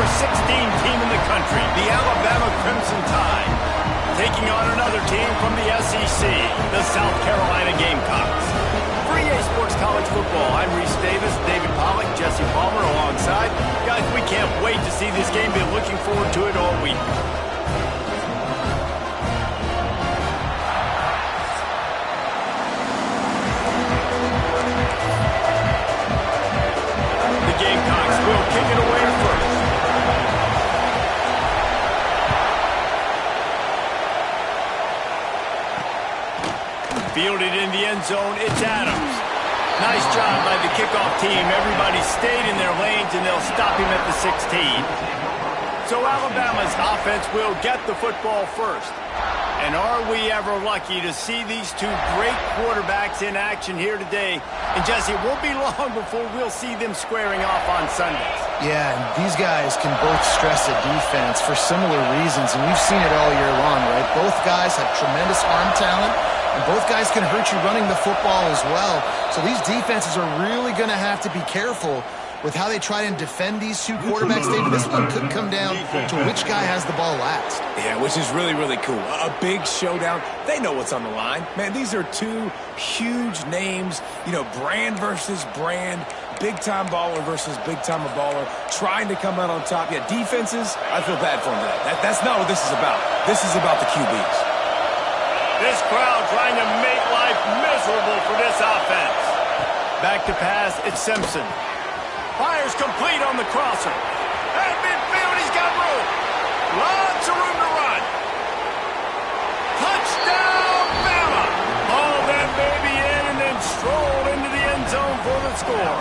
number 16 team in the country, the Alabama Crimson Tide, taking on another team from the SEC, the South Carolina Gamecocks. For EA Sports College Football, I'm Reese Davis, David Pollack, Jesse Palmer alongside. Guys, we can't wait to see this game. Been looking forward to it all week. The Gamecocks will kick it away first. Fielded in the end zone, it's Adams. Nice job by the kickoff team. Everybody stayed in their lanes, and they'll stop him at the 16. So Alabama's offense will get the football first. And are we ever lucky to see these two great quarterbacks in action here today? And Jesse, it won't be long before we'll see them squaring off on Sundays. Yeah, and these guys can both stress a defense for similar reasons, and we've seen it all year long, right? Both guys have tremendous arm talent, and both guys can hurt you running the football as well. So these defenses are really going to have to be careful with how they try and defend these two quarterbacks. David, this one could come down to which guy has the ball last. Yeah, which is really, really cool. A big showdown. They know what's on the line. Man, these are two huge names, you know, brand versus brand, big-time baller versus big-time baller, trying to come out on top. Yeah, defenses, I feel bad for them. That's not what this is about. This is about the QBs. This crowd trying to make life miserable for this offense. Back to pass, it's Simpson. Fires complete on the crosser. At midfield, he's got room. Lots of room to run. Touchdown, Bama. Haul that baby in and then stroll into the end zone for the score.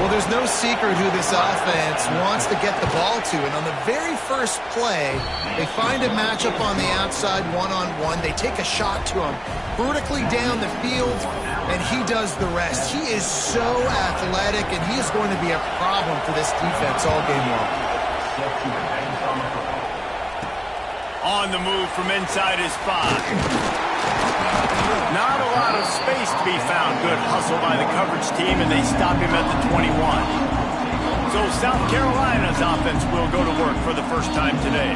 Well, there's no secret who this offense wants to get the ball to. And on the very first play, they find a matchup on the outside one-on-one. They take a shot to him vertically down the field, and he does the rest. He is so athletic, and he is going to be a problem for this defense all game long. On the move from inside his 5. Not a lot of space to be found. Good hustle by the coverage team, and they stop him at the 21. So South Carolina's offense will go to work for the first time today.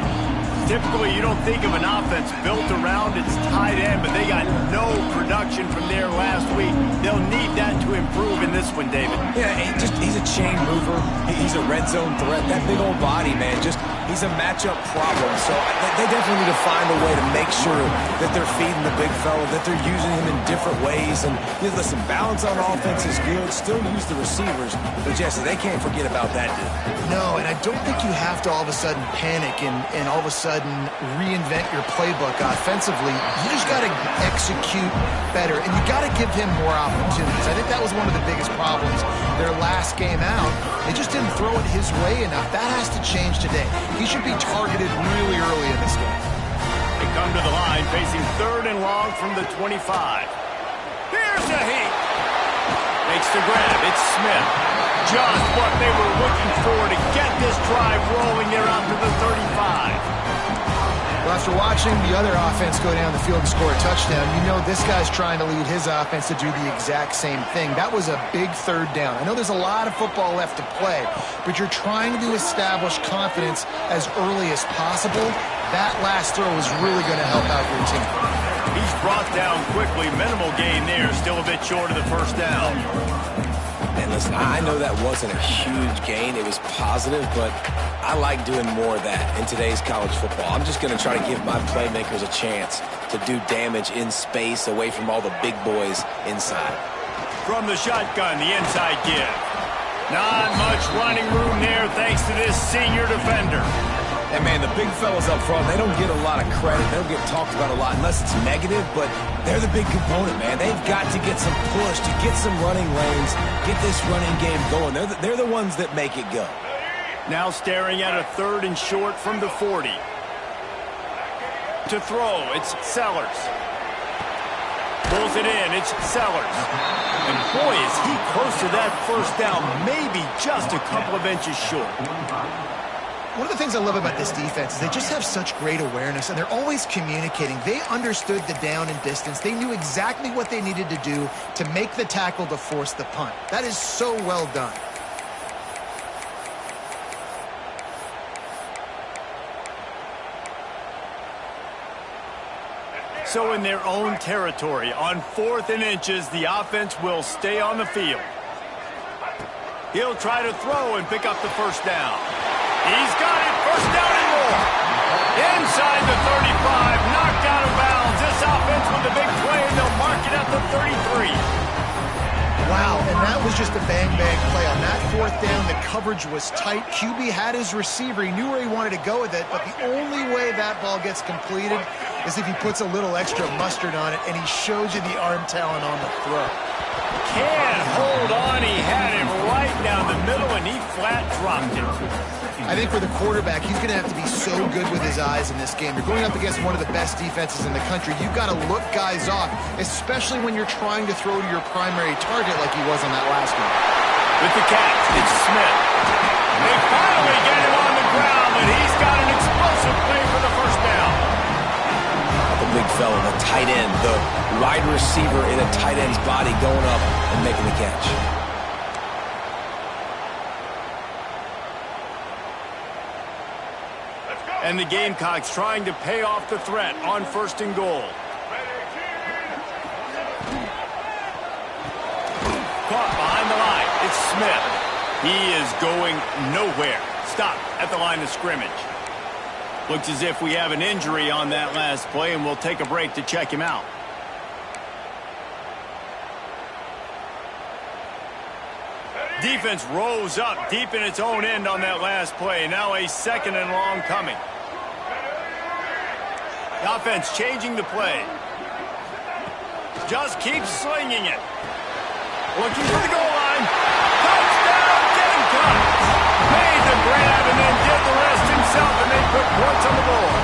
Typically, you don't think of an offense built around its tight end, but they got no production from there last week. They'll need that to improve in this one, David. Yeah, he's a chain mover. He's a red zone threat. That big old body, man, he's a matchup problem. So they definitely need to find a way to make sure that they're feeding the big fella, that they're using him in different ways. And listen, balance on offense is good. Still use the receivers. But, Jesse, they can't forget about that dude. No, and I don't think you have to all of a sudden panic and all of a sudden reinvent your playbook offensively. You just got to execute better, and you got to give him more opportunities. I think that was one of the biggest problems their last game out. They just didn't throw it his way enough. That has to change today. He should be targeted really early in this game. They come to the line facing 3rd and long from the 25. Here's the heat. Makes the grab. It's Smith. Just what they were looking for to get this drive rolling there out to the 35. Well, after watching the other offense go down the field and score a touchdown, you know this guy's trying to lead his offense to do the exact same thing. That was a big 3rd down. I know there's a lot of football left to play, but you're trying to establish confidence as early as possible. That last throw is really going to help out your team. He's brought down quickly. Minimal gain there. Still a bit short of the 1st down. And listen, I know that wasn't a huge gain. It was positive, but I like doing more of that in today's college football. I'm just going to try to give my playmakers a chance to do damage in space away from all the big boys inside. From the shotgun, the inside give. Not much running room there thanks to this senior defender. And, man, the big fellas up front, they don't get a lot of credit. They don't get talked about a lot unless it's negative, but they're the big component, man. They've got to get some push, to get some running lanes, get this running game going. They're the ones that make it go. Now staring at a 3rd and short from the 40. To throw, it's Sellers. Pulls it in, it's Sellers. And boy, is he close to that 1st down, maybe just a couple of inches short. One of the things I love about this defense is they just have such great awareness, and they're always communicating. They understood the down and distance. They knew exactly what they needed to do to make the tackle to force the punt. That is so well done. So in their own territory, on 4th and inches, the offense will stay on the field. He'll try to throw and pick up the first down. He's got it, first down and more. Inside the 35, knocked out of bounds. This offense with a big play, and they'll mark it at the 33. Wow, and that was just a bang-bang play. On that 4th down, the coverage was tight. QB had his receiver. He knew where he wanted to go with it, but the only way that ball gets completed is if he puts a little extra mustard on it, and he shows you the arm talent on the throw. Can't hold on. He had it right down the middle, and he flat dropped it. I think for the quarterback, he's going to have to be so good with his eyes in this game. You're going up against one of the best defenses in the country. You've got to look guys off, especially when you're trying to throw to your primary target like he was on that last one. With the catch, it's Smith. They finally get him on the ground, and he's got an explosive play for the first down. The big fella, the tight end, the wide receiver in a tight end's body going up and making the catch. And the Gamecocks trying to pay off the threat on 1st and goal. Caught behind the line. It's Smith. He is going nowhere. Stop at the line of scrimmage. Looks as if we have an injury on that last play, and we'll take a break to check him out. Defense rose up deep in its own end on that last play. Now a 2nd and long coming. The offense changing the play. Just keeps slinging it. Looking for the goal line. Touchdown, Gamecocks! Made the grab and then did the rest himself, and they put points on the board.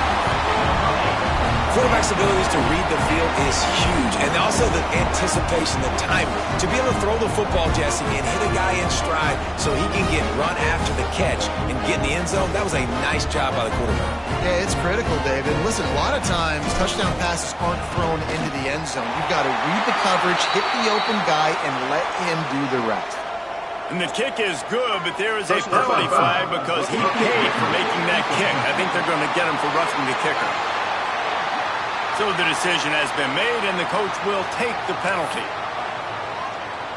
Quarterback's abilities to read the field is huge, and also the anticipation, the timing. To be able to throw the football, Jesse, and hit a guy in stride so he can get run after the catch and get in the end zone, that was a nice job by the quarterback. Yeah, it's critical, David. Listen, a lot of times touchdown passes aren't thrown into the end zone. You've got to read the coverage, hit the open guy, and let him do the rest. And the kick is good, but there is a penalty flag because he paid for making that kick. I think they're going to get him for roughing the kicker. So the decision has been made, and the coach will take the penalty.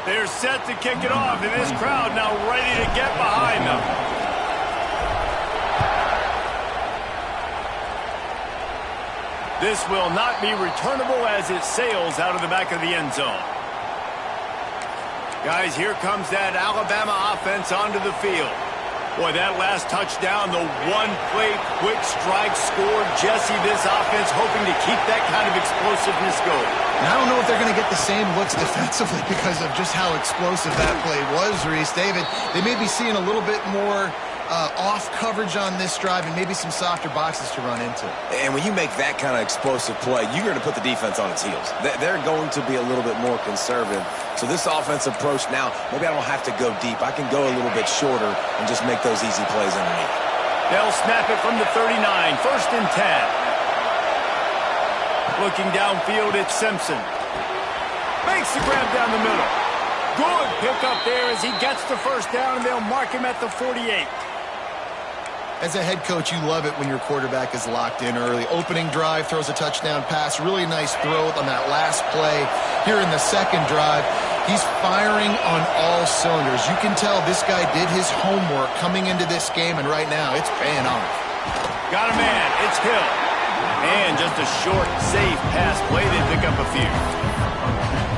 They're set to kick it off, and this crowd now ready to get behind them. This will not be returnable as it sails out of the back of the end zone. Guys, here comes that Alabama offense onto the field. Boy, that last touchdown, the one-play quick strike score. Jesse, this offense hoping to keep that kind of explosiveness going. And I don't know if they're going to get the same looks defensively because of just how explosive that play was, Reese. David, they may be seeing a little bit more off coverage on this drive and maybe some softer boxes to run into. And when you make that kind of explosive play, you're going to put the defense on its heels. They're going to be a little bit more conservative. So this offensive approach now, maybe I don't have to go deep. I can go a little bit shorter and just make those easy plays underneath. They'll snap it from the 39, 1st and 10. Looking downfield, it's Simpson. Makes the grab down the middle. Good pickup there as he gets the first down, and they'll mark him at the 48. As a head coach, you love it when your quarterback is locked in early. Opening drive, throws a touchdown pass. Really nice throw on that last play. Here in the second drive, he's firing on all cylinders. You can tell this guy did his homework coming into this game, and right now it's paying off. Got a man. It's Hill. And just a short, safe pass play. They pick up a few.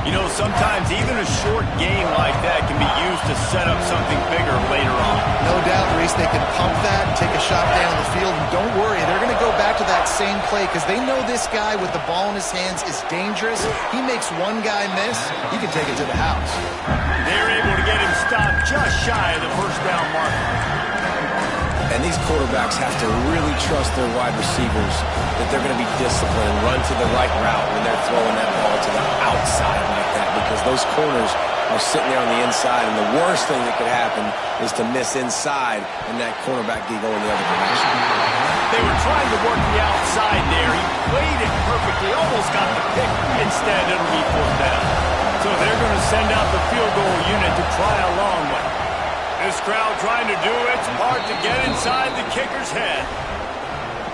You know, sometimes even a short game like that can be used to set up something bigger later on. No doubt, Reese, they can pump that and take a shot down the field. And don't worry, they're going to go back to that same play because they know this guy with the ball in his hands is dangerous. He makes one guy miss, he can take it to the house. They're able to get him stopped just shy of the first down mark. And these quarterbacks have to really trust their wide receivers that they're going to be disciplined and run to the right route when they're throwing that ball to the outside like that, because those corners are sitting there on the inside, and the worst thing that could happen is to miss inside and that cornerback be going the other direction. They were trying to work the outside there. He played it perfectly, almost got the pick. Instead, it'll be fourth down. So they're going to send out the field goal unit to try a long one. This crowd trying to do its part to get inside the kicker's head.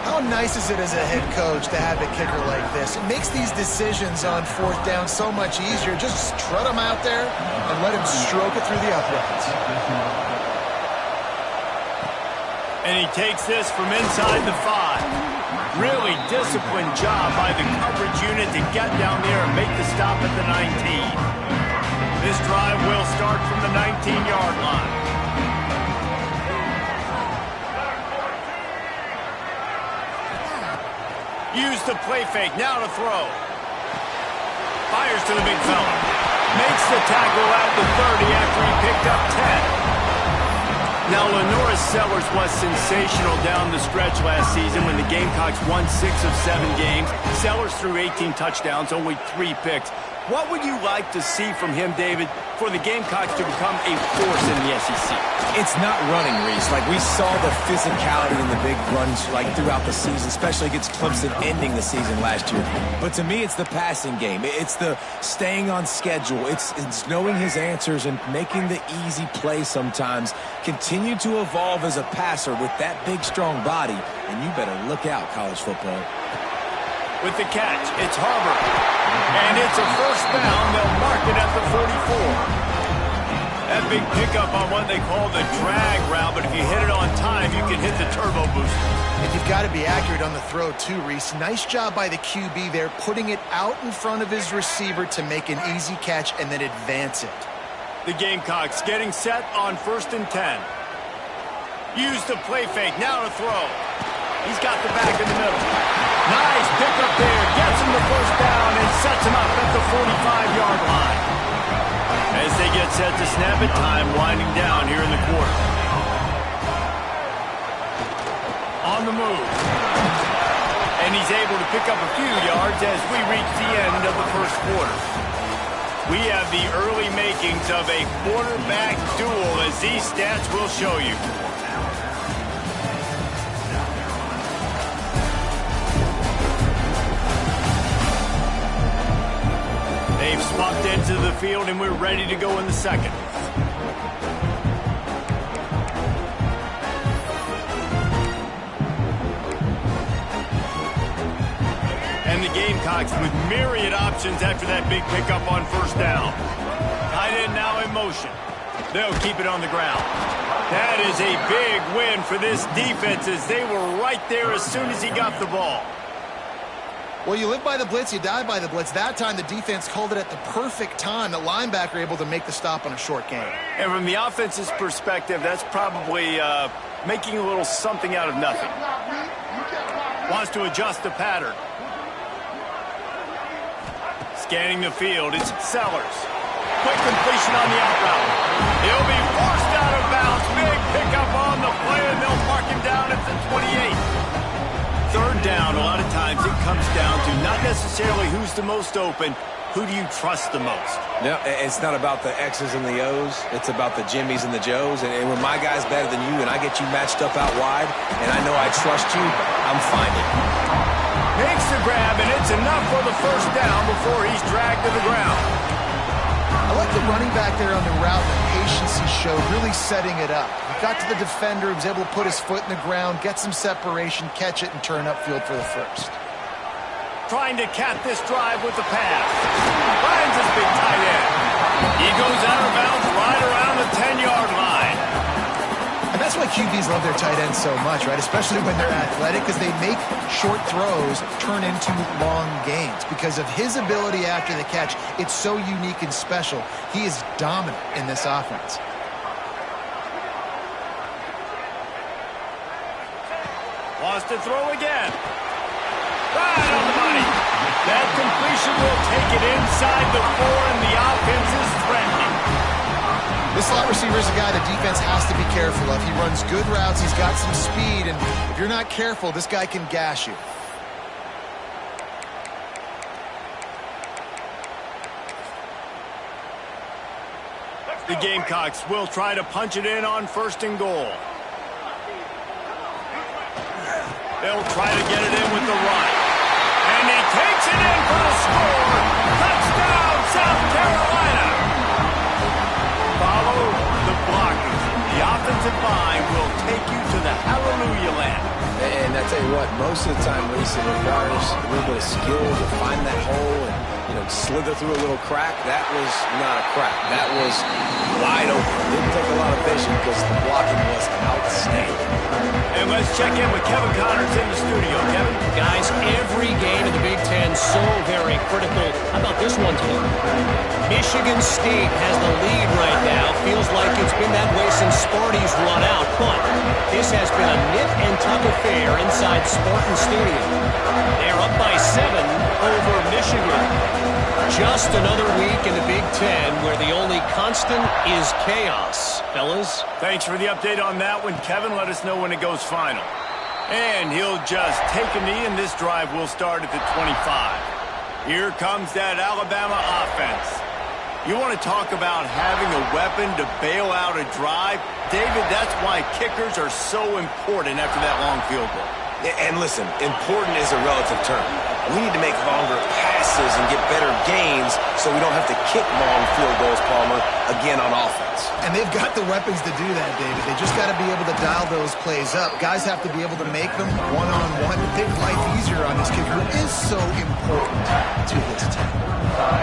How nice is it as a head coach to have a kicker like this? It makes these decisions on fourth down so much easier. Just trot him out there and let him stroke it through the uprights. And he takes this from inside the 5. Really disciplined job by the coverage unit to get down there and make the stop at the 19. This drive will start from the 19-yard line. Use the play fake, now to throw. Fires to the big fella. Makes the tackle at the 30 after he picked up 10. Now, Lenoris Sellers was sensational down the stretch last season when the Gamecocks won 6 of 7 games. Sellers threw 18 touchdowns, only 3 picks. What would you like to see from him, David, for the Gamecocks to become a force in the SEC? It's not running, Reese. Like, we saw the physicality in the big runs, like, throughout the season, especially against Clemson ending the season last year. But to me, it's the passing game. It's the staying on schedule. It's knowing his answers and making the easy play sometimes. Continue to evolve as a passer with that big, strong body, and you better look out, college football. With the catch, it's Harvard. And it's a first down. They'll mark it at the 44. That big pickup on what they call the drag route, but if you hit it on time, you can hit the turbo booster. And you've got to be accurate on the throw too, Reese. Nice job by the QB there, putting it out in front of his receiver to make an easy catch and then advance it. The Gamecocks getting set on 1st and 10. Use the play fake, now to throw. He's got the back in the middle. Nice pickup there, gets him the first down and sets him up at the 45-yard line. As they get set to snap it, time winding down here in the quarter. On the move. And he's able to pick up a few yards as we reach the end of the first quarter. We have the early makings of a quarterback duel, as these stats will show you. They've swapped into the field, and we're ready to go in the second. And the Gamecocks with myriad options after that big pickup on first down. Tight end now in motion. They'll keep it on the ground. That is a big win for this defense, as they were right there as soon as he got the ball. Well, you live by the blitz, you die by the blitz. That time, the defense called it at the perfect time. The linebacker able to make the stop on a short gain. And from the offense's perspective, that's probably making a little something out of nothing. Wants to adjust the pattern. Scanning the field, it's Sellers. Quick completion on the out route. He'll be forced out of bounds. Big pickup on the play, and they'll mark him down at the 28. Third down, a lot of times it comes down to not necessarily who's the most open, who do you trust the most? No, it's not about the X's and the O's. It's about the Jimmys and the Joes. And when my guy's better than you and I get you matched up out wide, and I know I trust you, I'm finding. Makes the grab, and it's enough for the first down before he's dragged to the ground. I like the running back there on the route, the patience he showed, really setting it up. He got to the defender, he was able to put his foot in the ground, get some separation, catch it, and turn upfield for the first. Trying to cap this drive with the pass. Finds his big tight end. He goes out of bounds right around the 10-yard line. And that's why QBs love their tight ends so much, right? Especially when they're athletic, because they make short throws turn into long gains. Because of his ability after the catch, it's so unique and special. He is dominant in this offense. Wants to throw again. Right on the money. That completion will take it inside the 4, and the offense is threatening. This slot receiver is a guy the defense has to be careful of. He runs good routes, he's got some speed, and if you're not careful, this guy can gash you. The Gamecocks will try to punch it in on 1st and goal. They'll try to get it in with the run. And he takes it in for the score. Touchdown, South Carolina. Follow the blockers. The offensive line will take you to the hallelujah land. And that's tell you what, most of the time, Reese, it requires a little bit of skill to find that hole and, you know, slither through a little crack. That was not a crack. That was wide open. Didn't take a lot of vision because the blocking was outstanding. And let's check in with Kevin Connors in the studio. Kevin? Guys, every game in the Big Ten so very critical. How about this one today? Michigan State has the lead right now. Feels like it's been that way since Sparty's run out. But this has been a nip and tuck affair inside Spartan Stadium. They're up by 7 over Michigan. Just another week in the Big Ten where the only constant is chaos. Fellas? Thanks for the update on that one, Kevin. Let us know when it goes final. And he'll just take a knee, and this drive will start at the 25. Here comes that Alabama offense. You want to talk about having a weapon to bail out a drive? David, that's why kickers are so important after that long field goal. And listen, important is a relative term. We need to make longer passes and get better gains so we don't have to kick long field goals, Palmer, again on offense. And they've got the weapons to do that, David. They just got to be able to dial those plays up. Guys have to be able to make them one-on-one to make life easier on this kid who is so important to this team.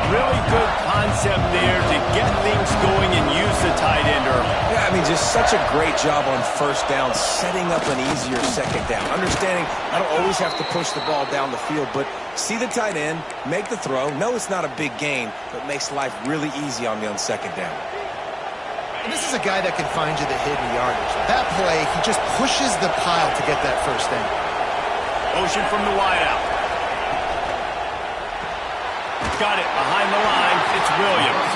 Really good concept there to get things going and use the tight end early. Yeah, I mean, just such a great job on first down, setting up an easier second down. Understanding I don't always have to push the ball down the field, but see the tight end, make the throw. No, it's not a big gain, but makes life really easy on me on second down. And this is a guy that can find you the hidden yardage. That play, he just pushes the pile to get that first down. Motion from the wideout. Got it behind the line. It's Williams.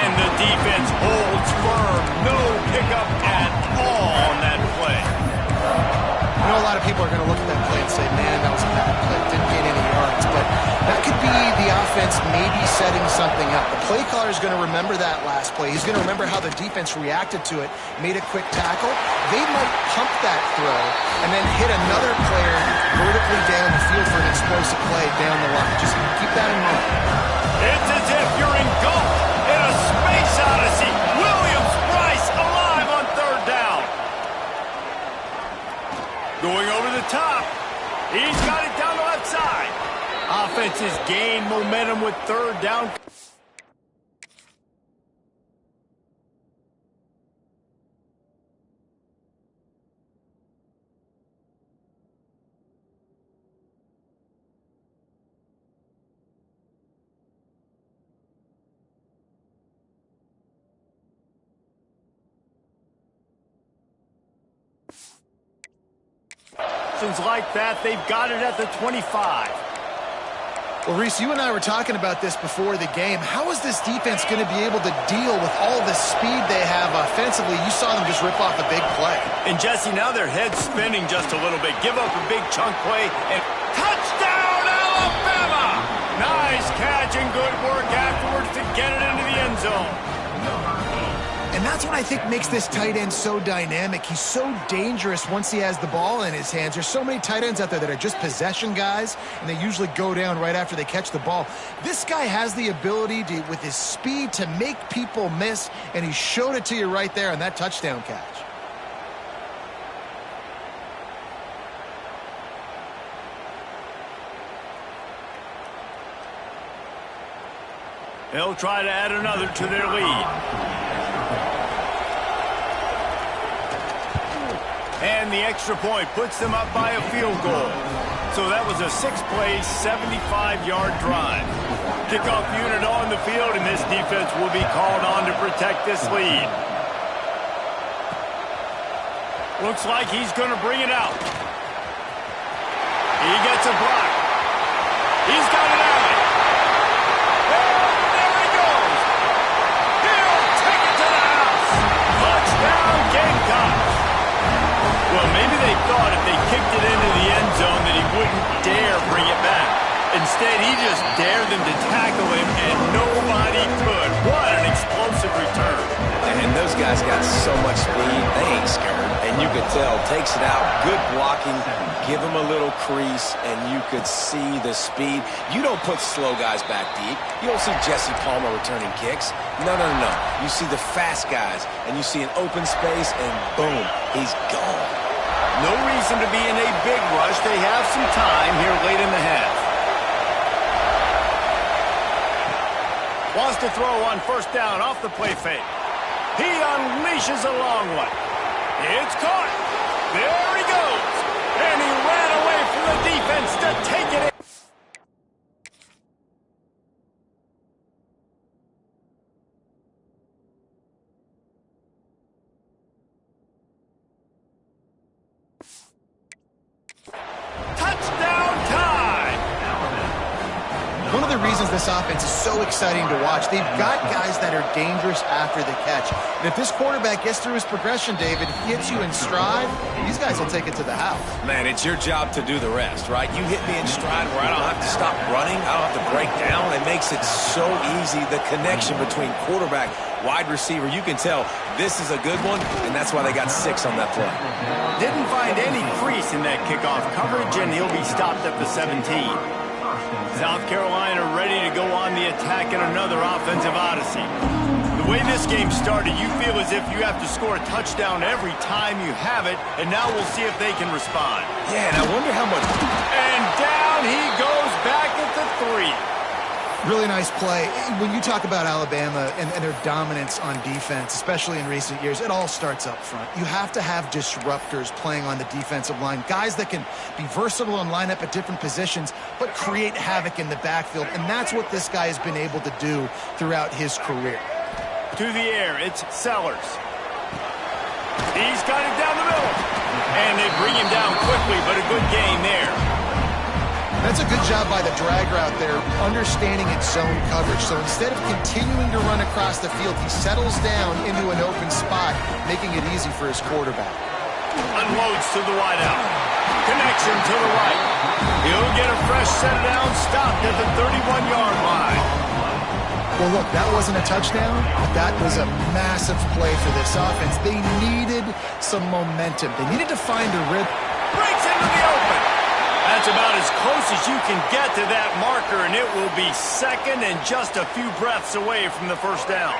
And the defense holds firm. No pickup at all on that play. I know a lot of people are going to look at that play and say, man, that was a bad play. Didn't gain any yards. But that could be the offense maybe setting something up. The play caller is going to remember that last play. He's going to remember how the defense reacted to it, made a quick tackle. They might pump that throw and then hit another player vertically down the field for an explosive play down the line. Just keep that in mind. It's as if you're engulfed in a space odyssey. Williams-Brice alive on third down. Going over the top. He's got it down the left side. Offenses gain momentum with third down. Like that, they've got it at the 25. Well, Reese, you and I were talking about this before the game. How is this defense going to be able to deal with all the speed they have offensively? You saw them just rip off a big play. And Jesse, now their head's spinning just a little bit. Give up a big chunk play and touchdown, Alabama! Nice catch and good work afterwards to get it into the end zone. And that's what I think makes this tight end so dynamic. He's so dangerous once he has the ball in his hands. There's so many tight ends out there that are just possession guys, and they usually go down right after they catch the ball. This guy has the ability to, with his speed, to make people miss, and he showed it to you right there on that touchdown catch. They'll try to add another to their lead. And the extra point puts them up by a field goal. So that was a 6-play, 75-yard drive. Kickoff unit on the field, and this defense will be called on to protect this lead. Looks like he's going to bring it out. He gets a block. He's got it out. And there he goes. He'll take it to the house. Touchdown, Gamecocks. Well, maybe they thought if they kicked it into the end zone that he wouldn't dare bring it back. Instead, he just dared them to tackle him, and nobody could. What an explosive return. And those guys got so much speed, they ain't scared. And you could tell, takes it out, good blocking, give him a little crease, and you could see the speed. You don't put slow guys back deep. You don't see Jesse Palmer returning kicks. No. You see the fast guys, and you see an open space, and boom, he's gone. No reason to be in a big rush. They have some time here late in the half. Wants to throw on first down off the play fake. He unleashes a long one. It's caught. There he goes. And he ran away from the defense to take it in. Touchdown time! One of the reasons this offense is so exciting to watch, they've got guys that are dangerous after the catch. And if this quarterback gets through his progression, David, he hits you in stride, these guys will take it to the house. Man, it's your job to do the rest, right? You hit me in stride where I don't have to stop running. I don't have to break down. It makes it so easy. The connection between quarterback, wide receiver, you can tell this is a good one, and that's why they got 6 on that play. Didn't find any crease in that kickoff coverage, and he'll be stopped at the 17. South Carolina ready to go on the attack in another offensive odyssey. The way this game started, you feel as if you have to score a touchdown every time you have it, and now we'll see if they can respond. Yeah, and I wonder how much... And down he goes back at the 3. Really nice play. When you talk about Alabama and their dominance on defense, especially in recent years, it all starts up front. You have to have disruptors playing on the defensive line, guys that can be versatile and line up at different positions, but create havoc in the backfield, and that's what this guy has been able to do throughout his career. To the air, it's Sellers. He's got it down the middle. And they bring him down quickly, but a good gain there. That's a good job by the drag route there, understanding its zone coverage. So instead of continuing to run across the field, he settles down into an open spot, making it easy for his quarterback. Unloads to the wideout. Connection to the right. He'll get a fresh set down, stopped at the 31-yard line. Well, look, that wasn't a touchdown, but that was a massive play for this offense. They needed some momentum. They needed to find a rhythm. Breaks into the open. That's about as close as you can get to that marker, and it will be second and just a few breaths away from the first down.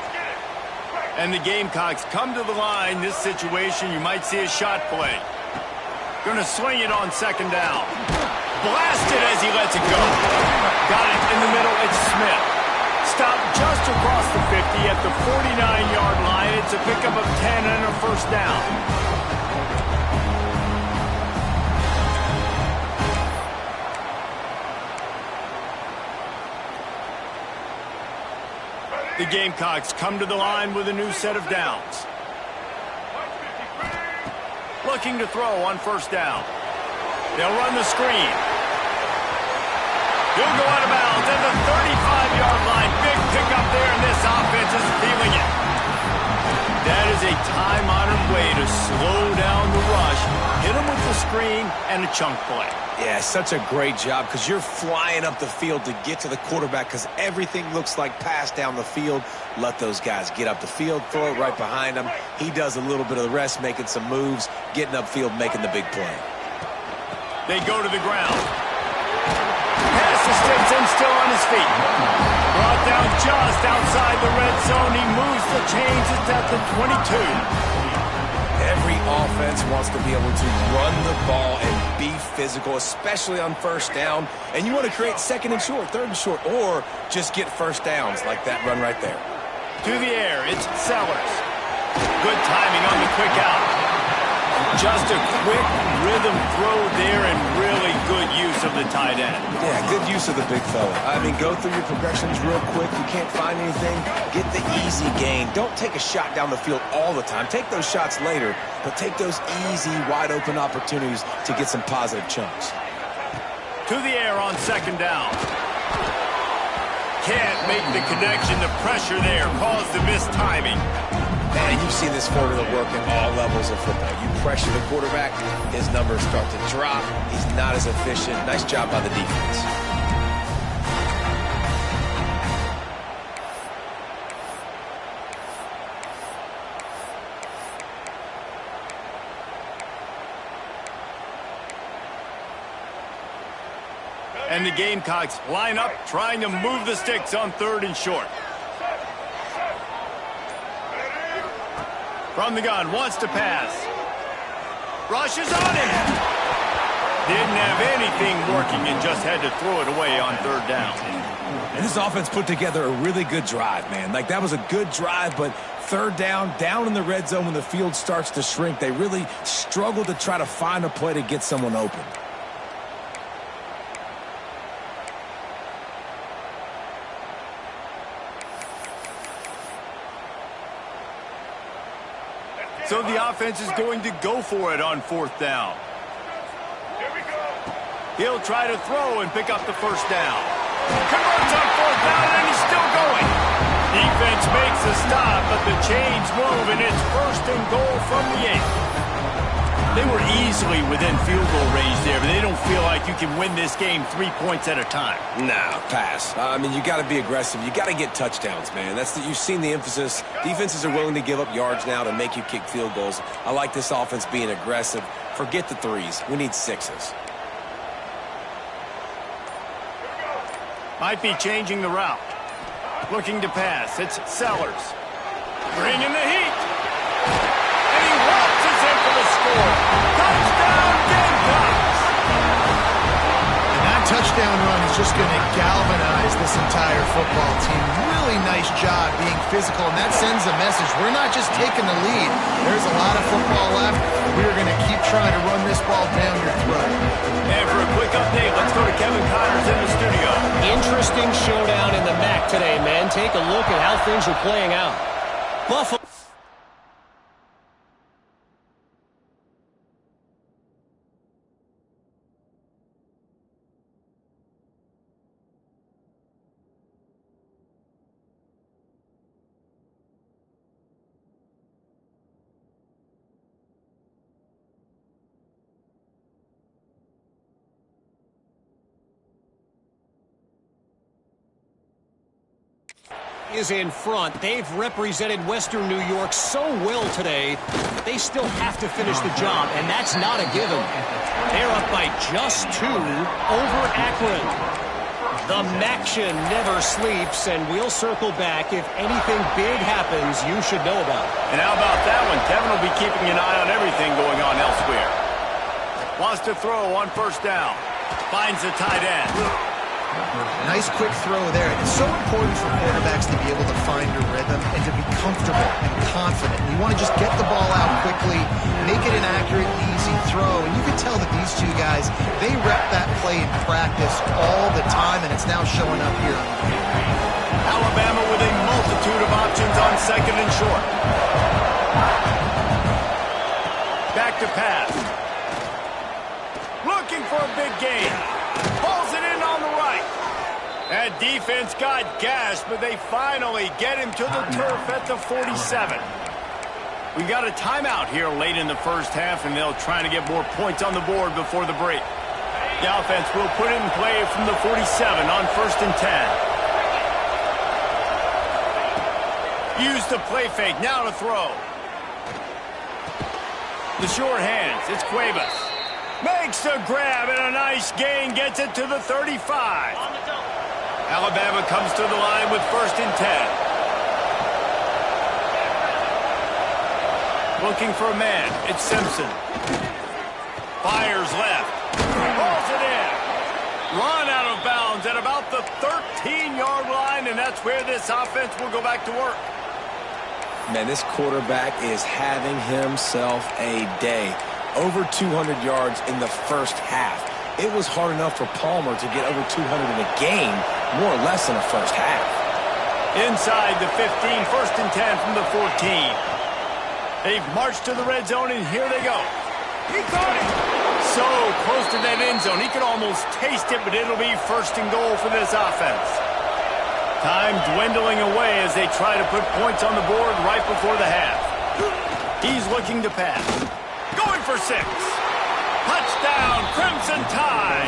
And the Gamecocks come to the line. This situation, you might see a shot play. Going to swing it on second down. Blasted as he lets it go. Got it in the middle. It's Smith. Stopped just across the 50 at the 49-yard line. It's a pickup of 10 and a first down. The Gamecocks come to the line with a new set of downs. Looking to throw on first down. They'll run the screen. He'll go out of bounds at the 35-yard line. Big pickup there, and this offense is feeling it. That is a time-honored way to slow down the rush, hit him with the screen, and a chunk play. Yeah, such a great job because you're flying up the field to get to the quarterback because everything looks like pass down the field. Let those guys get up the field, throw it right behind him. He does a little bit of the rest, making some moves, getting upfield, making the big play. They go to the ground. Pass to Stinson, still on his feet. Brought down just outside the red zone. He moves the chains. It's at the 22. Every offense wants to be able to run the ball and be physical, especially on first down. And you want to create second and short, third and short, or just get first downs like that run right there. To the air, it's Sellers. Good timing on the quick out. Just a quick rhythm throw there and really good use of the tight end. Yeah, good use of the big fella. I mean, go through your progressions real quick. You can't find anything. Get the easy gain. Don't take a shot down the field all the time. Take those shots later, but take those easy, wide-open opportunities to get some positive chunks. To the air on second down. Can't make the connection. The pressure there caused the missed timing. Man, you've seen this formula work at all levels of football. You pressure the quarterback, his numbers start to drop. He's not as efficient. Nice job by the defense. And the Gamecocks line up, trying to move the sticks on third and short. From the gun, wants to pass. Rushes on him. Didn't have anything working and just had to throw it away on third down. And this offense put together a really good drive, man. Like, that was a good drive, but third down in the red zone when the field starts to shrink, they really struggle to try to find a play to get someone open. So the offense is going to go for it on fourth down. He'll try to throw and pick up the first down. Converts on fourth down, and he's still going. Defense makes a stop, but the chains move, and it's first and goal from the 8. They were easily within field goal range there, but they don't feel like you can win this game 3 points at a time. No, pass. I mean, you got to be aggressive. You got to get touchdowns, man. You've seen the emphasis. Defenses are willing to give up yards now to make you kick field goals. I like this offense being aggressive. Forget the 3s. We need 6s. Might be changing the route. Looking to pass. It's Sellers. Bringing the heat. And he waltzes in for the score. Touchdown, Gamecocks! And that touchdown run is just going to galvanize this entire football team. Really nice job being physical, and that sends a message. We're not just taking the lead. There's a lot of football left. We're going to keep trying to run this ball down your throat. And for a quick update, let's go to Kevin Connors in the studio. Interesting showdown in the MAC today, man. Take a look at how things are playing out. Buffalo. Is in front. They've represented Western New York so well today. They still have to finish the job, and that's not a given. They're up by just 2 over Akron. The Maction never sleeps, and we'll circle back. If anything big happens, you should know about it. And how about that one? Kevin will be keeping an eye on everything going on elsewhere. Wants to throw on first down. Finds the tight end. Nice quick throw there. It's so important for quarterbacks to be able to find a rhythm and to be comfortable and confident. You want to just get the ball out quickly, make it an accurate, easy throw. And you can tell that these two guys, they rep that play in practice all the time, and it's now showing up here. Alabama with a multitude of options on second and short. Back to pass. Looking for a big gain. Pulls it in on the right. That defense got gashed, but they finally get him to the turf at the 47. We got a timeout here late in the first half, and they'll try to get more points on the board before the break. The offense will put it in play from the 47 on first and 10. Use the play fake, now to throw. The short hands, it's Cuevas. Makes the grab, and a nice gain gets it to the 35. Alabama comes to the line with first and 10. Looking for a man, it's Simpson. Fires left. Pulls it in. Run out of bounds at about the 13-yard line, and that's where this offense will go back to work. Man, this quarterback is having himself a day. Over 200 yards in the first half. It was hard enough for Palmer to get over 200 in a game, more or less in the first half. Inside the 15, first and 10 from the 14. They've marched to the red zone, and here they go. He caught it. So close to that end zone, he could almost taste it, but it'll be first and goal for this offense. Time dwindling away as they try to put points on the board right before the half. He's looking to pass. Going for 6. Touchdown, Crimson Tide.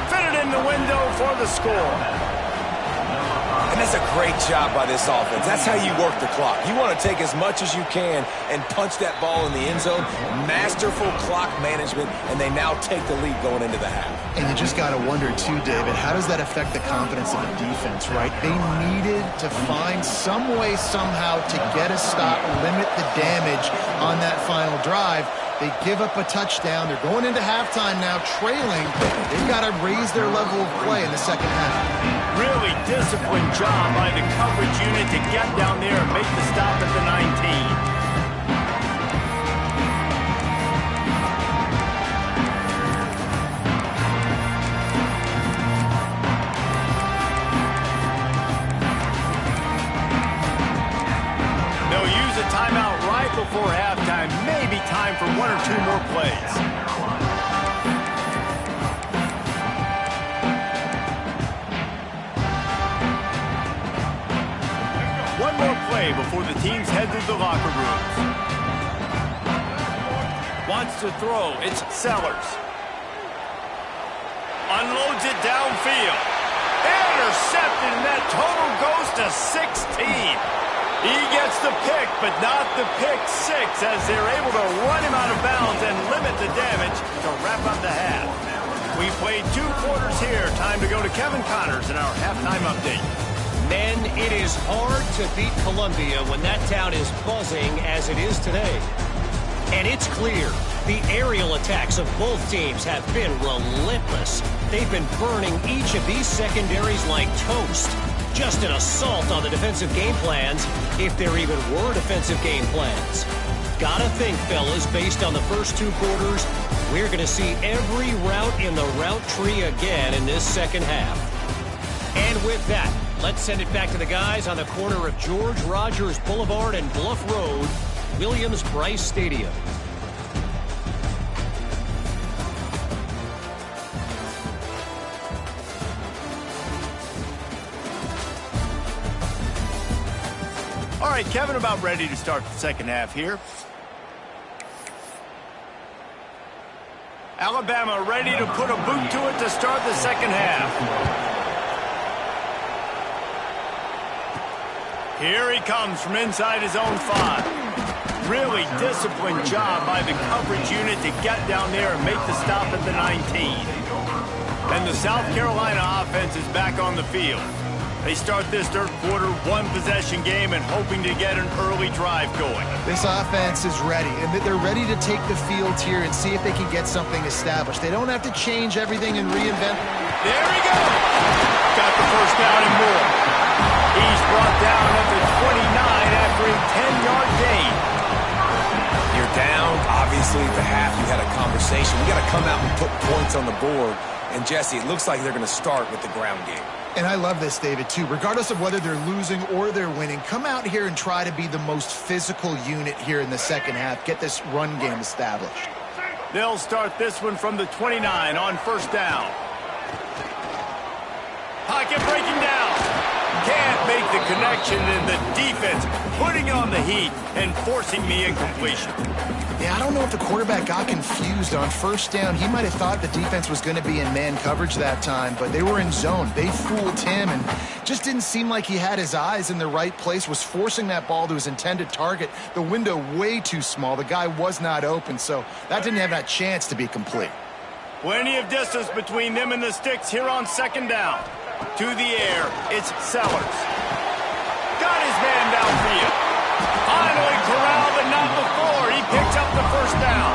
Fitted in the window for the score. And that's a great job by this offense. That's how you work the clock. You want to take as much as you can and punch that ball in the end zone. Masterful clock management, and they now take the lead going into the half. And you just got to wonder, too, David, how does that affect the confidence of the defense, right? They needed to find some way, somehow, to get a stop, limit the damage on that final drive. They give up a touchdown. They're going into halftime now, trailing. They've got to raise their level of play in the second half. Really disciplined job by the coverage unit to get down there and make the stop at the 19. Timeout right before halftime. Maybe time for one or two more plays. One more play before the teams head to the locker rooms. Wants to throw. It's Sellers. Unloads it downfield. Intercepted, and that total goes to 16. He gets the pick, but not the pick six, as they're able to run him out of bounds and limit the damage to wrap up the half. We played 2 quarters here. Time to go to Kevin Connors in our halftime update. Men, it is hard to beat Columbia when that town is buzzing as it is today. And it's clear, the aerial attacks of both teams have been relentless. They've been burning each of these secondaries like toast. Just an assault on the defensive game plans, if there even were defensive game plans. Gotta think, fellas, based on the first 2 quarters, we're going to see every route in the route tree again in this second half. And with that, let's send it back to the guys on the corner of George Rogers Boulevard and Bluff Road, Williams-Brice Stadium. All right, Kevin, about ready to start the second half here. Alabama ready to put a boot to it to start the second half. Here he comes from inside his own 5. Really disciplined job by the coverage unit to get down there and make the stop at the 19. And the South Carolina offense is back on the field. They start this third quarter, 1-possession game, and hoping to get an early drive going. This offense is ready, and they're ready to take the field here and see if they can get something established. They don't have to change everything and reinvent. There he goes. Got the first down and more. He's brought down at the 29 after a 10-yard gain. You're down. Obviously, at the half, you had a conversation. We got to come out and put points on the board. And, Jesse, it looks like they're going to start with the ground game. And I love this, David, too. Regardless of whether they're losing or they're winning, come out here and try to be the most physical unit here in the second half. Get this run game established. They'll start this one from the 29 on first down. Pocket breaking down. Can't make the connection, and the defense putting on the heat and forcing the incompletion. Yeah, I don't know if the quarterback got confused on first down. He might have thought the defense was going to be in man coverage that time, but they were in zone. They fooled him and just didn't seem like he had his eyes in the right place, was forcing that ball to his intended target. The window way too small. The guy was not open, so that didn't have that chance to be complete. Plenty of distance between them and the sticks here on second down. To the air, it's Sellers. Got his man downfield. Finally corralled, but not before. He picks up the first down.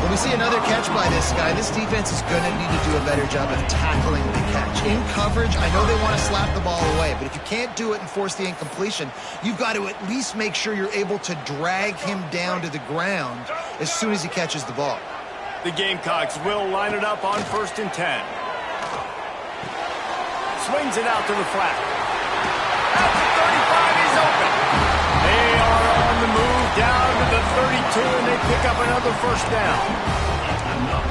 When we see another catch by this guy, this defense is going to need to do a better job of tackling the catch. In coverage, I know they want to slap the ball away, but if you can't do it and force the incompletion, you've got to at least make sure you're able to drag him down to the ground as soon as he catches the ball. The Gamecocks will line it up on 1st and 10. Swings it out to the flat. At the 35, he's open. They are on the move down to the 32, and they pick up another first down.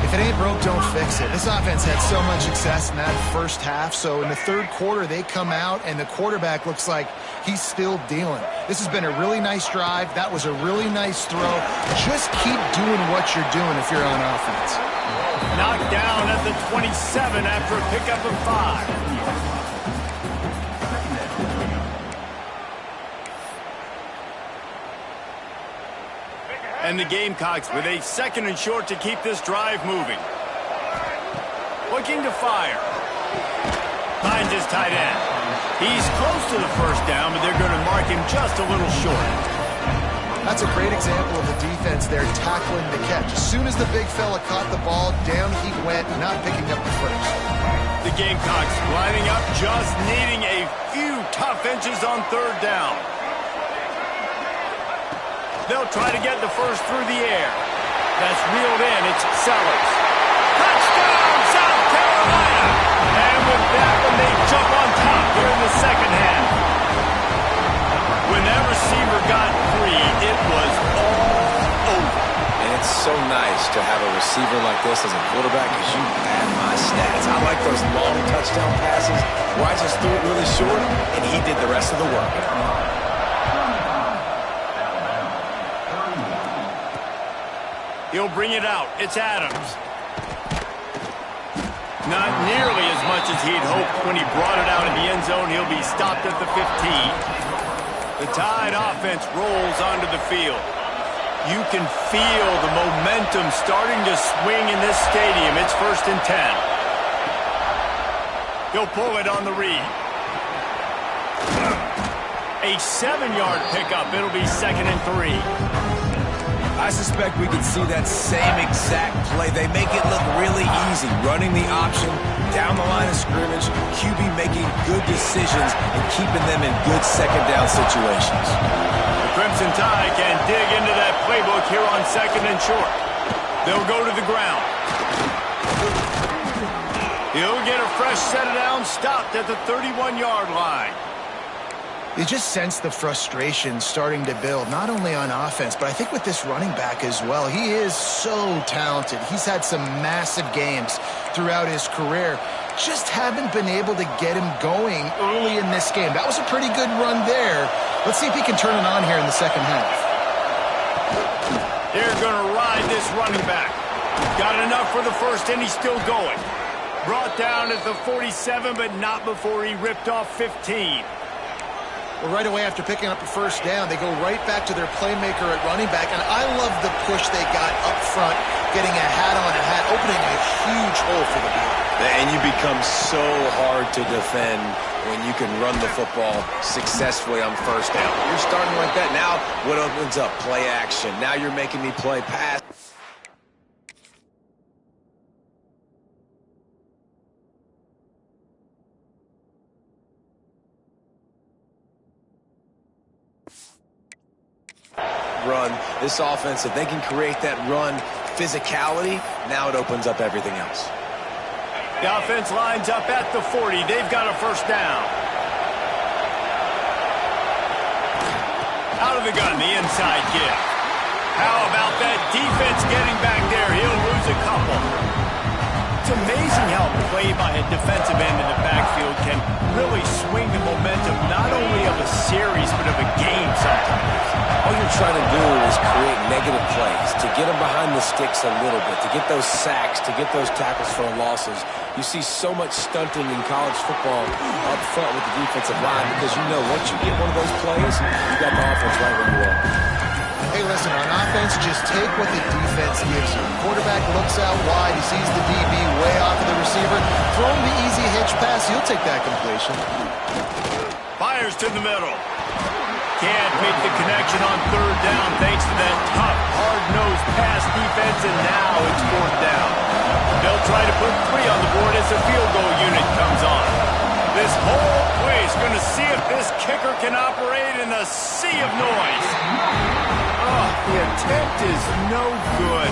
If it ain't broke, don't fix it. This offense had so much success in that first half, so in the third quarter, they come out, and the quarterback looks like he's still dealing. This has been a really nice drive. That was a really nice throw. Just keep doing what you're doing if you're on offense. Knocked down at the 27 after a pickup of 5. And the Gamecocks with a 2nd and short to keep this drive moving. Looking to fire. Finds his tight end. He's close to the first down, but they're going to mark him just a little short. That's a great example of the defense there tackling the catch. As soon as the big fella caught the ball, down he went, not picking up the first. The Gamecocks lining up, just needing a few tough inches on third down. They'll try to get the first through the air. That's reeled in. It's Sellers. Touchdown, South Carolina! And with that one, they jump on top here in the second half. When that receiver got free, it was all over. And it's so nice to have a receiver like this as a quarterback because you have my stats. I like those long touchdown passes where I just threw it really short and he did the rest of the work. He'll bring it out. It's Adams. Not nearly as much as he'd hoped when he brought it out in the end zone. He'll be stopped at the 15. The Tide offense rolls onto the field. You can feel the momentum starting to swing in this stadium. It's 1st and 10. He'll pull it on the read. A 7-yard pickup. It'll be 2nd and 3. I suspect we could see that same exact play. They make it look really easy, running the option down the line of scrimmage, QB making good decisions and keeping them in good second down situations. The Crimson Tide can dig into that playbook here on 2nd and short. They'll go to the ground. He'll get a fresh set of downs, stopped at the 31-yard line. You just sense the frustration starting to build, not only on offense, but I think with this running back as well. He is so talented. He's had some massive games throughout his career. Just haven't been able to get him going early in this game. That was a pretty good run there. Let's see if he can turn it on here in the second half. They're going to ride this running back. Got enough for the first, and he's still going. Brought down at the 47, but not before he ripped off 15. Well, right away after picking up the first down, they go right back to their playmaker at running back. And I love the push they got up front, getting a hat on a hat, opening a huge hole for the ball. And you become so hard to defend when you can run the football successfully on first down. You're starting like that. Now what opens up? Play action. Now you're making me play pass. Run. This offense, if they can create that run physicality, now it opens up everything else. The offense lines up at the 40. They've got a first down. Out of the gun, the inside give. How about that defense getting back there? He'll lose a couple. It's amazing how play by a defensive end in the backfield can really swing the momentum not only of a series but of a game sometimes. All you're trying to do is create negative plays, to get them behind the sticks a little bit, to get those sacks, to get those tackles for losses. You see so much stunting in college football up front with the defensive line because you know once you get one of those plays, you got the offense right where you are. Hey, listen, on offense, just take what the defense gives you. Quarterback looks out wide, he sees the DB way off of the receiver. Throw him the easy hitch pass, he'll take that completion. Fires to the middle. Can't make the connection on third down thanks to that tough, hard-nosed pass defense, and now it's 4th down. They'll try to put 3 on the board as the field goal unit comes on. This whole place going to see if this kicker can operate in the sea of noise. Oh, the attempt is no good.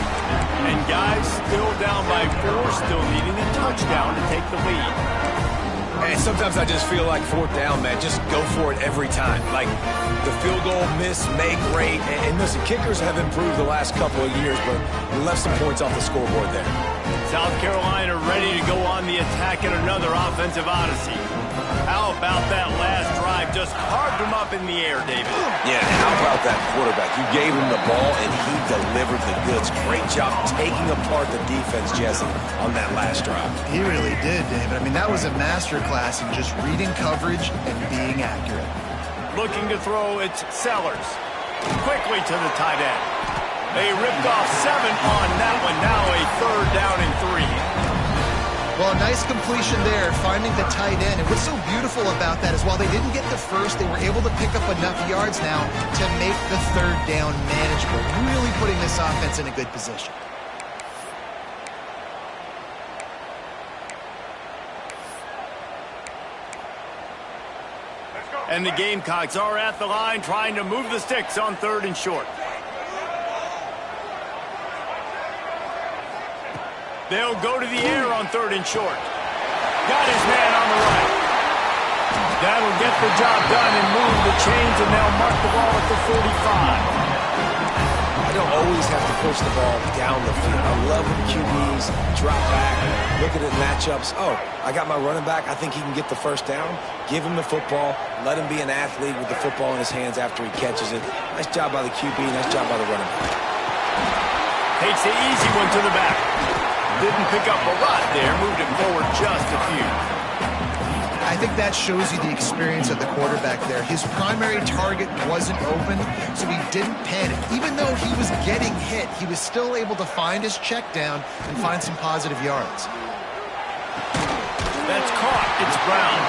And guys, still down by 4, still needing a touchdown to take the lead. And sometimes I just feel like 4th down, man. Just go for it every time. Like the field goal miss, make great. And listen, kickers have improved the last couple of years, but we left some points off the scoreboard there. South Carolina ready to go on the attack in another offensive odyssey. How about that last drive? Just carved him up in the air, David. Yeah, how about that quarterback? You gave him the ball, and he delivered the goods. Great job taking apart the defense, Jesse, on that last drive. He really did, David. I mean, that was a masterclass in just reading coverage and being accurate. Looking to throw, it's Sellers. Quickly to the tight end. They ripped off 7 on that one. Now a 3rd down and 3. Well, a nice completion there, finding the tight end. And what's so beautiful about that is while they didn't get the first, they were able to pick up enough yards now to make the third down manageable, really putting this offense in a good position. And the Gamecocks are at the line trying to move the sticks on 3rd and short. They'll go to the air on 3rd and short. Got his man on the right. That'll get the job done and move the chains, and they'll mark the ball at the 45. I don't always have to push the ball down the field. I love when QBs drop back, look at it matchups. Oh, I got my running back. I think he can get the first down. Give him the football. Let him be an athlete with the football in his hands after he catches it. Nice job by the QB. Nice job by the running back. Takes the easy one to the back. Didn't pick up a lot there. Moved it forward just a few. I think that shows you the experience of the quarterback there. His primary target wasn't open, so he didn't panic. Even though he was getting hit, he was still able to find his check down and find some positive yards. That's caught. It's Brown.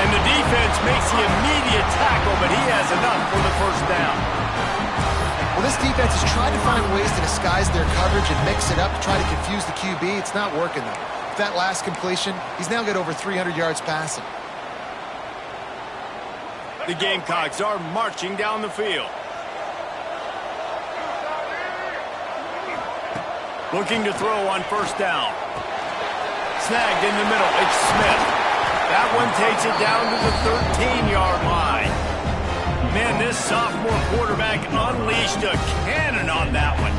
And the defense makes the immediate tackle, but he has enough for the first down. Well, this defense has tried to find ways to disguise their coverage and mix it up to try to confuse the QB. It's not working, though. That last completion, he's now got over 300 yards passing. The Gamecocks are marching down the field. Looking to throw on first down. Snagged in the middle. It's Smith. That one takes it down to the 13-yard line. Man, this sophomore quarterback unleashed a cannon on that one.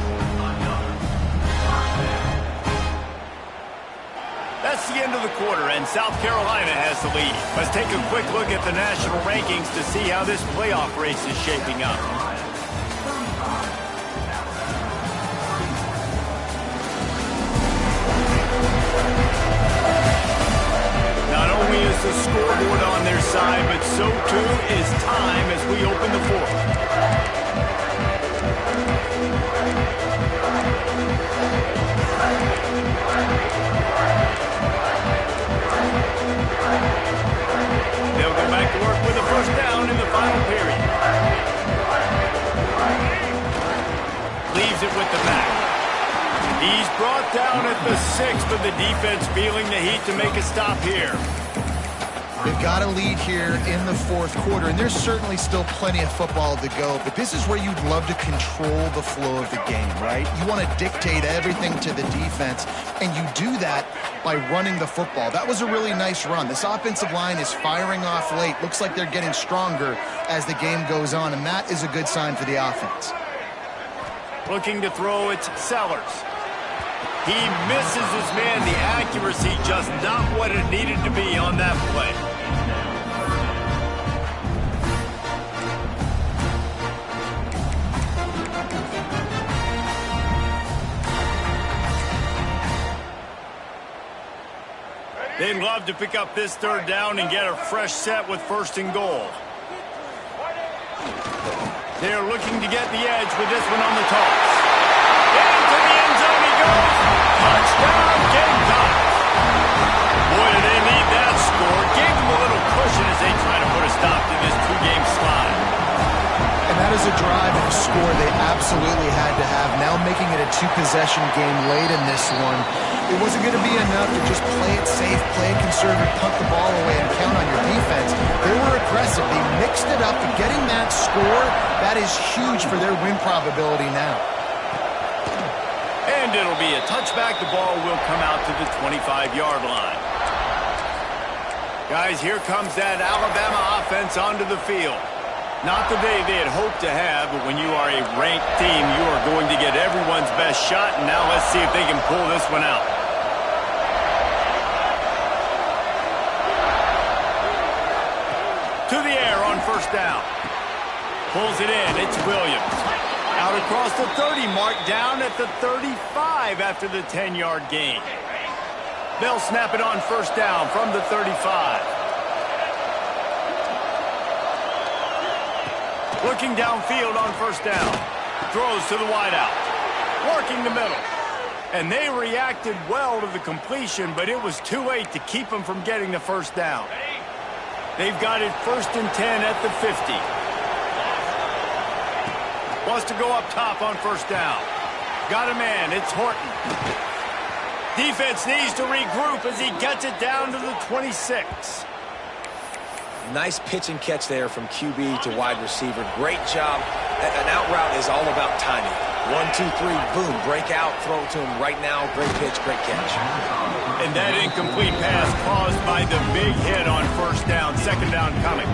That's the end of the quarter, and South Carolina has the lead. Let's take a quick look at the national rankings to see how this playoff race is shaping up. Not only is the scoreboard on their side, but so too is time as we open the fourth. They'll go back to work with a first down in the final period. Leaves it with the back. He's brought down at the 6, but the defense feeling the heat to make a stop here. They've got a lead here in the fourth quarter, and there's certainly still plenty of football to go, but this is where you'd love to control the flow of the game, right? You want to dictate everything to the defense, and you do that by running the football. That was a really nice run. This offensive line is firing off late. Looks like they're getting stronger as the game goes on, and that is a good sign for the offense. Looking to throw, it's Sellers. He misses his man. The accuracy just not what it needed to be on that play. They'd love to pick up this third down and get a fresh set with 1st and goal. They're looking to get the edge with this one on the toss. Into the end zone he goes. Touchdown, Gamecocks. Boy, did they need that score. Gave them a little cushion as they try to put a stop to this 2-game slide. And that is a drive and a score they absolutely had to have. Now making it a 2-possession game late in this one. It wasn't going to be enough to just play it safe, play it conservative, punt the ball away, and count on your defense. They were aggressive. They mixed it up, and getting that score, that is huge for their win probability now. And it'll be a touchback. The ball will come out to the 25-yard line. Guys, here comes that Alabama offense onto the field. Not the day they had hoped to have, but when you are a ranked team, you are going to get everyone's best shot, and now let's see if they can pull this one out. To the air on first down. Pulls it in. It's Williams. Out across the 30 mark, down at the 35 after the 10-yard gain. They'll snap it on first down from the 35. Looking downfield on first down. Throws to the wideout. Working the middle. And they reacted well to the completion, but it was too late to keep them from getting the first down. They've got it 1st and 10 at the 50. Wants to go up top on 1st down. Got a man. It's Horton. Defense needs to regroup as he gets it down to the 26. Nice pitch and catch there from QB to wide receiver. Great job. An out route is all about timing. 1, 2, 3, boom, break out, throw it to him right now. Great pitch, great catch. And that incomplete pass caused by the big hit on 1st down, 2nd down coming.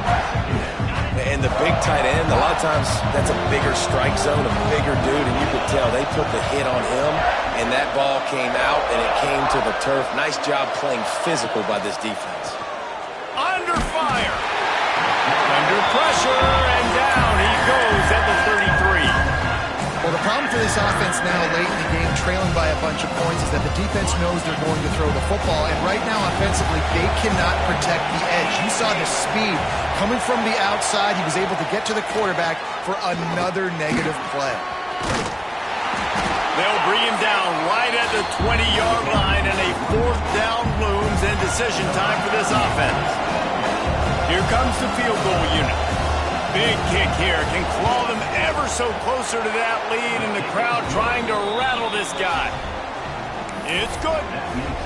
And the big tight end, a lot of times that's a bigger strike zone, a bigger dude, and you could tell they put the hit on him, and that ball came out, and it came to the turf. Nice job playing physical by this defense. Under fire. Under pressure, and down he goes at the 33. Well, the problem for this offense now late in the game, trailing by a bunch of points, is that the defense knows they're going to throw the football. And right now, offensively, they cannot protect the edge. You saw the speed coming from the outside. He was able to get to the quarterback for another negative play. They'll bring him down right at the 20-yard line, and a 4th down looms, and decision time for this offense. Here comes the field goal unit. Big kick here, can claw them ever so closer to that lead, and the crowd trying to rattle this guy. It's good.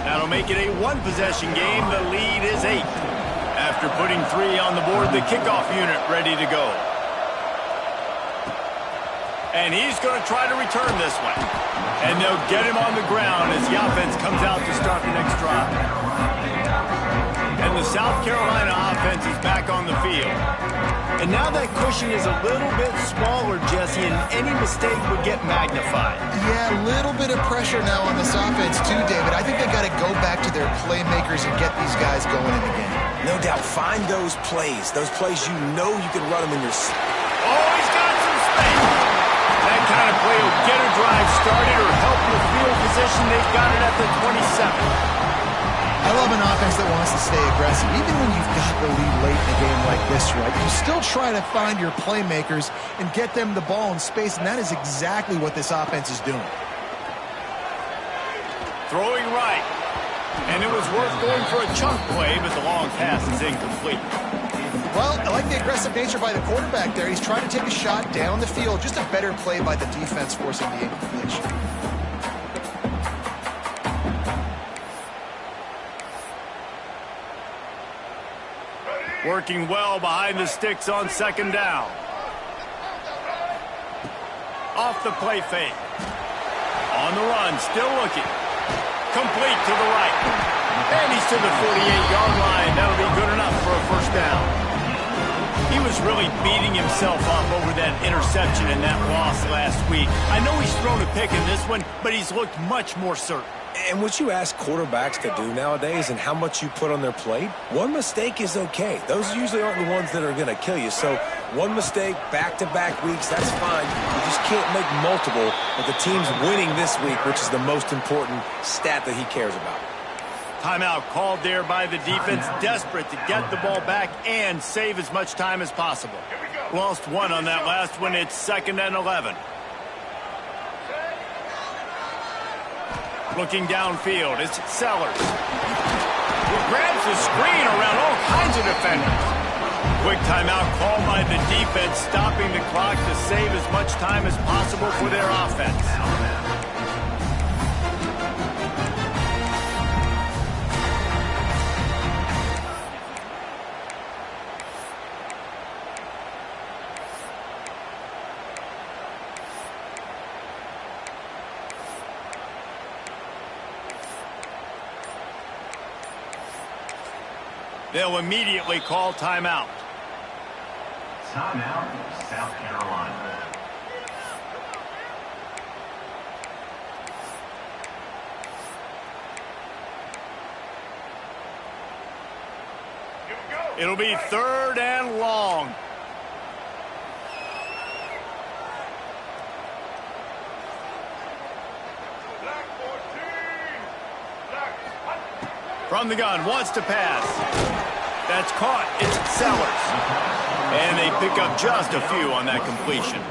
That'll make it a 1-possession game. The lead is 8. After putting 3 on the board, the kickoff unit ready to go. And he's going to try to return this one. And they'll get him on the ground as the offense comes out to start the next drive. And the South Carolina offense is back on the field. And now that cushion is a little bit smaller, Jesse, and any mistake would get magnified. Yeah, a little bit of pressure now on this offense too, David. I think they got to go back to their playmakers and get these guys going in the game. No doubt, find those plays you know you can run them in your... Oh, he's got some space. That kind of play will get a drive started or help the field position. They've got it at the 27. I love an offense that wants to stay aggressive. Even when you've got the lead late in a game like this, right, you still try to find your playmakers and get them the ball in space, and that is exactly what this offense is doing. Throwing right. And it was worth going for a chunk play, but the long pass is incomplete. Well, I like the aggressive nature by the quarterback there. He's trying to take a shot down the field. Just a better play by the defense forcing the incompletion. Working well behind the sticks on 2nd down. Off the play fake. On the run, still looking. Complete to the right. And he's to the 48-yard line. That'll be good enough for a 1st down. He was really beating himself up over that interception and that loss last week. I know he's thrown a pick in this one, but he's looked much more certain. And what you ask quarterbacks to do nowadays and how much you put on their plate, one mistake is okay. Those usually aren't the ones that are going to kill you. So one mistake, back-to-back weeks, that's fine. You just can't make multiple. But the team's winning this week, which is the most important stat that he cares about. Timeout called there by the defense, desperate to get the ball back and save as much time as possible. Lost 1 on that last one. It's 2nd and 11. Looking downfield, it's Sellers. He grabs the screen around all kinds of defenders. Quick timeout called by the defense, stopping the clock to save as much time as possible for their offense. They'll immediately call timeout. Timeout, South Carolina. It'll be 3rd and long. From the gun, wants to pass. That's caught. It's Sellers. And they pick up just a few on that completion.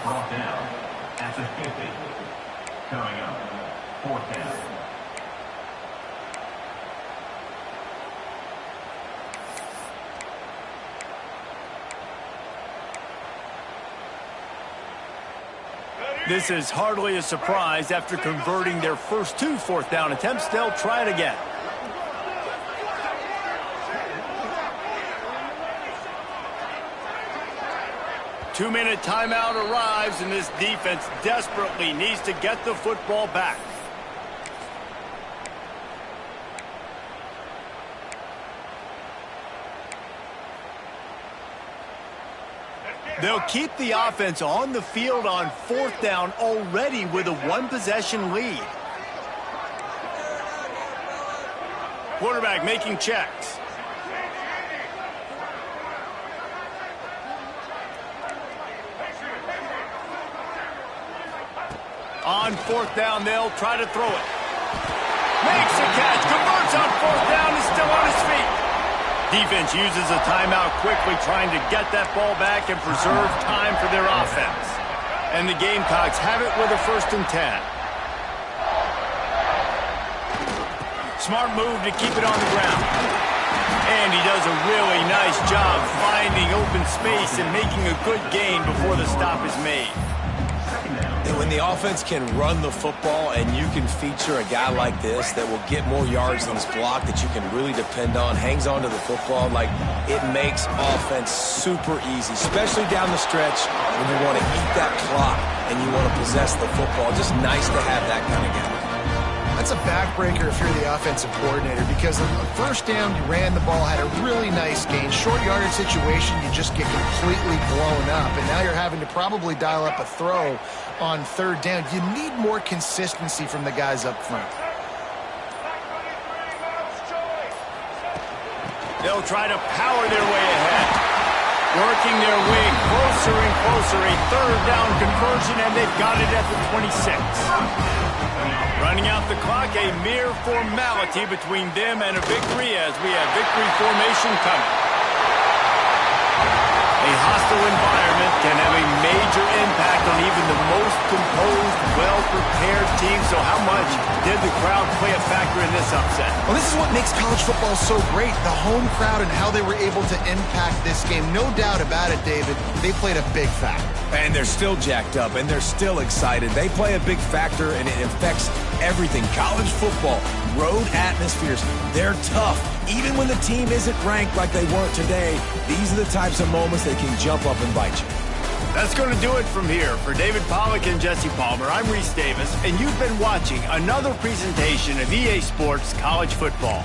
Brought down at the 50. Coming up, 4th down. This is hardly a surprise. After converting their first 2 4th down attempts, they'll try it again. Two-minute timeout arrives, and this defense desperately needs to get the football back. They'll keep the offense on the field on 4th down already with a 1-possession lead. Quarterback making checks. On 4th down, they'll try to throw it. Makes a catch, converts on 4th down, is still on his feet. Defense uses a timeout quickly, trying to get that ball back and preserve time for their offense. And the Gamecocks have it with a 1st and 10. Smart move to keep it on the ground. And he does a really nice job finding open space and making a good gain before the stop is made. And when the offense can run the football and you can feature a guy like this that will get more yards than this block that you can really depend on, hangs on to the football, like it makes offense super easy, especially down the stretch when you want to eat that clock and you want to possess the football. Just nice to have that kind of guy. That's a backbreaker if you're the offensive coordinator, because on the 1st down, you ran the ball, had a really nice gain. Short yardage situation, you just get completely blown up, and now you're having to probably dial up a throw on 3rd down. You need more consistency from the guys up front. They'll try to power their way ahead. Working their way closer and closer. A 3rd down conversion, and they've got it at the 26. Running out the clock, a mere formality between them and a victory as we have victory formation coming. A hostile environment can have a major impact on even the most composed, well-prepared team. So how much did the crowd play a factor in this upset? Well, this is what makes college football so great, the home crowd and how they were able to impact this game. No doubt about it, David, they played a big factor. And they're still jacked up, and they're still excited. They play a big factor, and it affects everything. College football, road atmospheres, they're tough. Even when the team isn't ranked like they weren't today, these are the types of moments that can jump up and bite you. That's going to do it from here. For David Pollack and Jesse Palmer, I'm Reese Davis, and you've been watching another presentation of EA Sports College Football.